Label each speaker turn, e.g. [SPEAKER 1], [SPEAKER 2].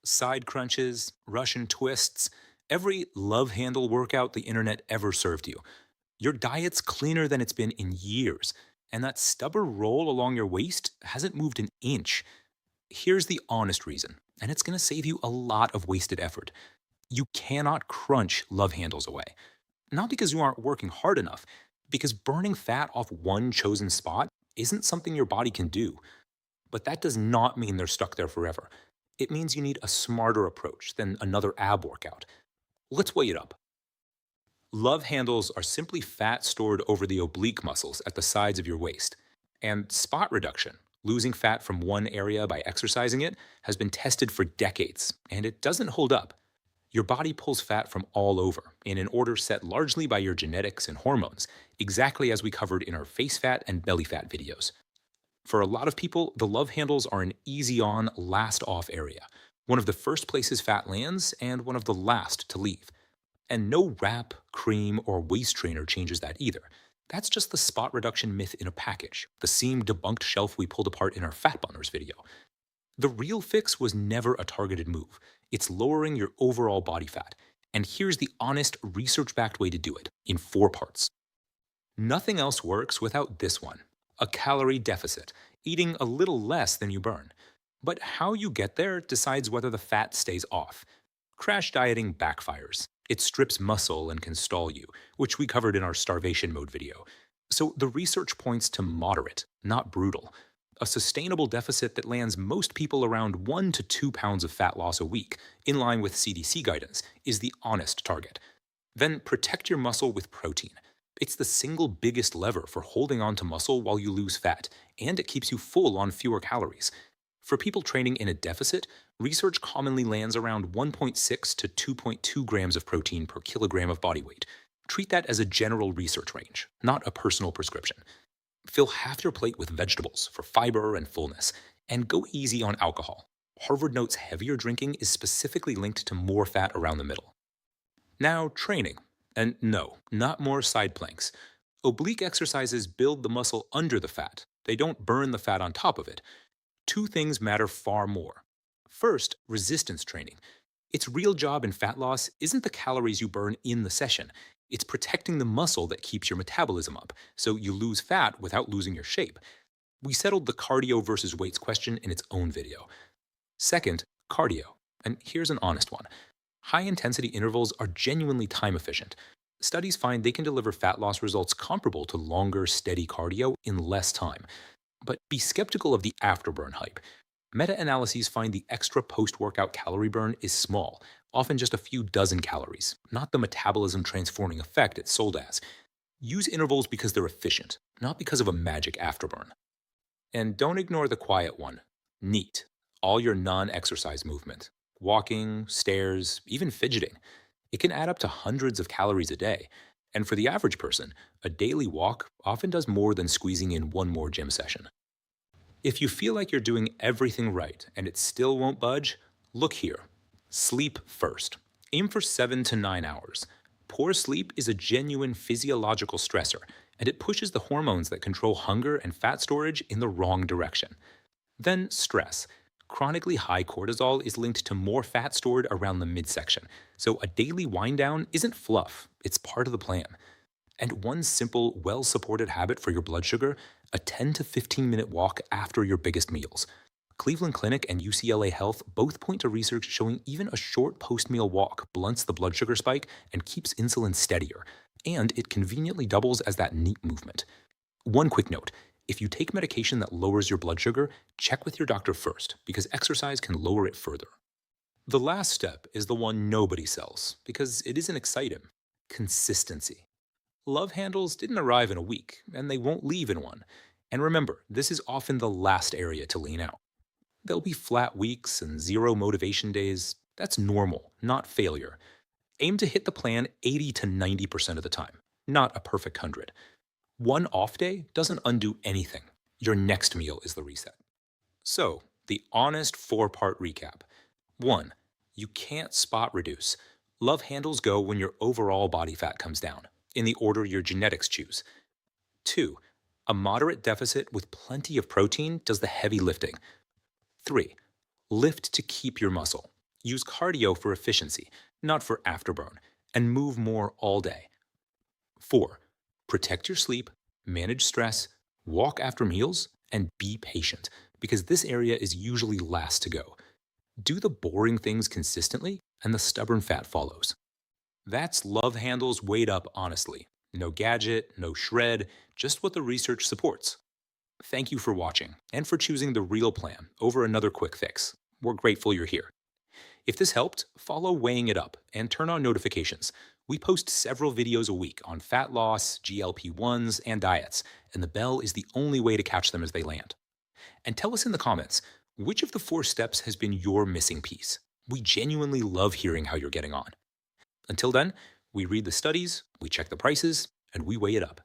[SPEAKER 1] Side crunches, Russian twists, every love handle workout the internet ever served you. Your diet's cleaner than it's been in years, and that stubborn roll along your waist hasn't moved an inch. Here's the honest reason, and it's going to save you a lot of wasted effort. You cannot crunch love handles away. Not because you aren't working hard enough, because burning fat off one chosen spot isn't something your body can do. But that does not mean they're stuck there forever. It means you need a smarter approach than another ab workout. Let's weigh it up. Love handles are simply fat stored over the oblique muscles at the sides of your waist. And spot reduction, losing fat from one area by exercising it, has been tested for decades, and it doesn't hold up. Your body pulls fat from all over, in an order set largely by your genetics and hormones, exactly as we covered in our face fat and belly fat videos. For a lot of people, the love handles are an easy on, last off area, one of the first places fat lands and one of the last to leave. And no wrap, cream, or waist trainer changes that either. That's just the spot reduction myth in a package, the seam debunked shelf we pulled apart in our fat burners video. The real fix was never a targeted move. It's lowering your overall body fat. And here's the honest, research backed way to do it in 4 parts. Nothing else works without this one: a calorie deficit, eating a little less than you burn. But how you get there decides whether the fat stays off. Crash dieting backfires. It strips muscle and can stall you, which we covered in our starvation mode video. So the research points to moderate, not brutal. A sustainable deficit that lands most people around 1 to 2 pounds of fat loss a week, in line with CDC guidance, is the honest target. Then protect your muscle with protein. It's the single biggest lever for holding on to muscle while you lose fat, and it keeps you full on fewer calories. For people training in a deficit, research commonly lands around 1.6 to 2.2 grams of protein per kilogram of body weight. Treat that as a general research range, not a personal prescription. Fill half your plate with vegetables for fiber and fullness, and go easy on alcohol. Harvard notes heavier drinking is specifically linked to more fat around the middle. Now, training. And no, not more side planks. Oblique exercises build the muscle under the fat. They don't burn the fat on top of it. Two things matter far more. First, resistance training. Its real job in fat loss isn't the calories you burn in the session. It's protecting the muscle that keeps your metabolism up, so you lose fat without losing your shape. We settled the cardio versus weights question in its own video. Second, cardio. And here's an honest one. High-intensity intervals are genuinely time-efficient. Studies find they can deliver fat loss results comparable to longer, steady cardio in less time. But be skeptical of the afterburn hype. Meta-analyses find the extra post-workout calorie burn is small, often just a few dozen calories, not the metabolism transforming effect it's sold as. Use intervals because they're efficient, not because of a magic afterburn. And don't ignore the quiet one: NEAT, all your non-exercise movement. Walking, stairs, even fidgeting. It can add up to hundreds of calories a day. And for the average person, a daily walk often does more than squeezing in one more gym session. If you feel like you're doing everything right and it still won't budge, look here. Sleep first. Aim for 7 to 9 hours. Poor sleep is a genuine physiological stressor, and it pushes the hormones that control hunger and fat storage in the wrong direction. Then stress. Chronically high cortisol is linked to more fat stored around the midsection, so a daily wind down isn't fluff, it's part of the plan. And one simple, well-supported habit for your blood sugar: a 10 to 15-minute walk after your biggest meals. Cleveland Clinic and UCLA Health both point to research showing even a short post-meal walk blunts the blood sugar spike and keeps insulin steadier, and it conveniently doubles as that NEAT movement. One quick note: if you take medication that lowers your blood sugar, check with your doctor first, because exercise can lower it further. The last step is the one nobody sells, because it isn't exciting: consistency. Love handles didn't arrive in a week, and they won't leave in one. And remember, this is often the last area to lean out. There'll be flat weeks and zero motivation days. That's normal, not failure. Aim to hit the plan 80 to 90% of the time, not a perfect 100. One off day doesn't undo anything. Your next meal is the reset. So, the honest 4-part recap. 1. You can't spot reduce. Love handles go when your overall body fat comes down, in the order your genetics choose. 2. A moderate deficit with plenty of protein does the heavy lifting. 3. Lift to keep your muscle. Use cardio for efficiency, not for afterburn, and move more all day. 4. Protect your sleep, manage stress, walk after meals, and be patient, because this area is usually last to go. Do the boring things consistently, and the stubborn fat follows. That's love handles weighed up honestly. No gadget, no shred, just what the research supports. Thank you for watching and for choosing the real plan over another quick fix. We're grateful you're here. If this helped, follow Weighing It Up and turn on notifications. We post several videos a week on fat loss, GLP-1s, and diets, and the bell is the only way to catch them as they land. And tell us in the comments, which of the 4 steps has been your missing piece? We genuinely love hearing how you're getting on. Until then, we read the studies, we check the prices, and we weigh it up.